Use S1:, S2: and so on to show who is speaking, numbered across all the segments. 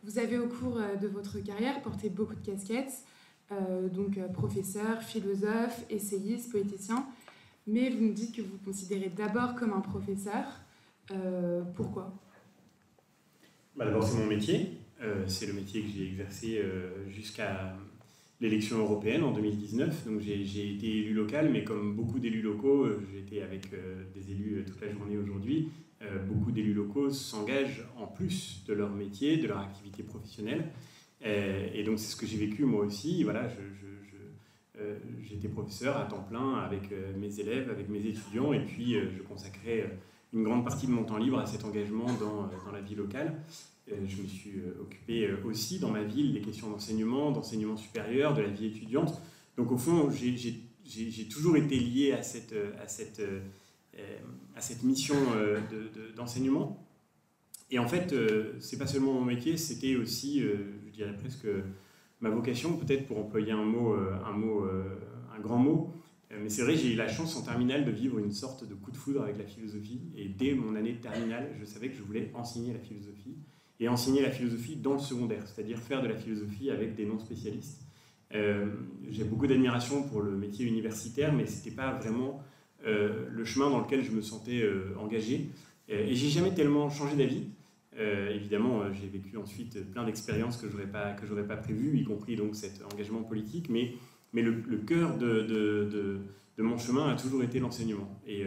S1: Vous avez au cours de votre carrière porté beaucoup de casquettes, donc professeur, philosophe, essayiste, poéticien, mais vous nous dites que vous vous considérez d'abord comme un professeur. Pourquoi ?
S2: D'abord, c'est mon métier. C'est le métier que j'ai exercé jusqu'à l'élection européenne en 2019. Donc j'ai été élu local, mais comme beaucoup d'élus locaux, j'ai été avec des élus toute la journée aujourd'hui. Beaucoup d'élus locaux s'engagent en plus de leur métier, de leur activité professionnelle. Et donc c'est ce que j'ai vécu moi aussi. Voilà, j'étais professeur à temps plein avec mes élèves, avec mes étudiants, et puis je consacrais une grande partie de mon temps libre à cet engagement dans la vie locale. Je me suis occupé aussi dans ma ville des questions d'enseignement supérieur, de la vie étudiante. Donc au fond, j'ai toujours été lié à cette mission d'enseignement. Et en fait, c'est pas seulement mon métier, c'était aussi, je dirais presque, ma vocation, peut-être pour employer un grand mot. Mais c'est vrai, j'ai eu la chance en terminale de vivre une sorte de coup de foudre avec la philosophie. Et dès mon année de terminale, je savais que je voulais enseigner la philosophie. Et enseigner la philosophie dans le secondaire, c'est-à-dire faire de la philosophie avec des non-spécialistes. J'ai beaucoup d'admiration pour le métier universitaire, mais ce n'était pas vraiment le chemin dans lequel je me sentais engagé. Et j'ai jamais tellement changé d'avis. Évidemment, j'ai vécu ensuite plein d'expériences que j'aurais pas prévues, y compris donc cet engagement politique, mais le cœur de mon chemin a toujours été l'enseignement. Et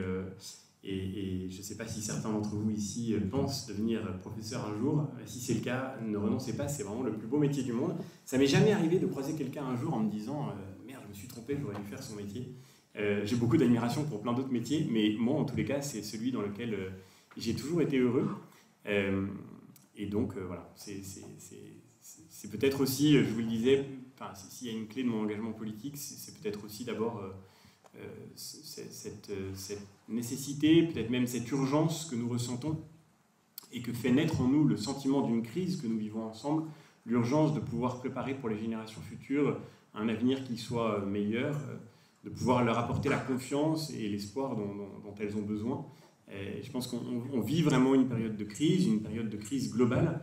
S2: je ne sais pas si certains d'entre vous ici pensent devenir professeur un jour. Si c'est le cas, ne renoncez pas, c'est vraiment le plus beau métier du monde. Ça m'est jamais arrivé de croiser quelqu'un un jour en me disant « Merde, je me suis trompé, j'aurais dû faire son métier ». J'ai beaucoup d'admiration pour plein d'autres métiers, mais moi, en tous les cas, c'est celui dans lequel j'ai toujours été heureux. Et donc, voilà, c'est peut-être aussi, je vous le disais, s'il y a une clé de mon engagement politique, c'est peut-être aussi d'abord cette nécessité, peut-être même cette urgence que nous ressentons et que fait naître en nous le sentiment d'une crise que nous vivons ensemble, l'urgence de pouvoir préparer pour les générations futures un avenir qui soit meilleur, de pouvoir leur apporter la confiance et l'espoir dont elles ont besoin. Et je pense qu'on vit vraiment une période de crise globale,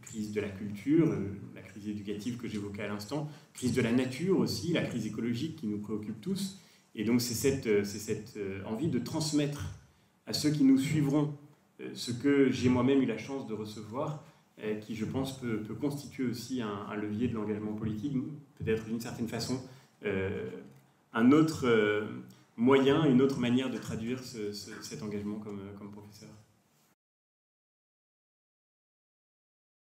S2: crise de la culture, la crise éducative que j'évoquais à l'instant, crise de la nature aussi, la crise écologique qui nous préoccupe tous. Et donc c'est cette envie de transmettre à ceux qui nous suivront ce que j'ai moi-même eu la chance de recevoir, qui je pense peut constituer aussi un levier de l'engagement politique, peut-être d'une certaine façon un autre moyen, une autre manière de traduire cet engagement comme professeur.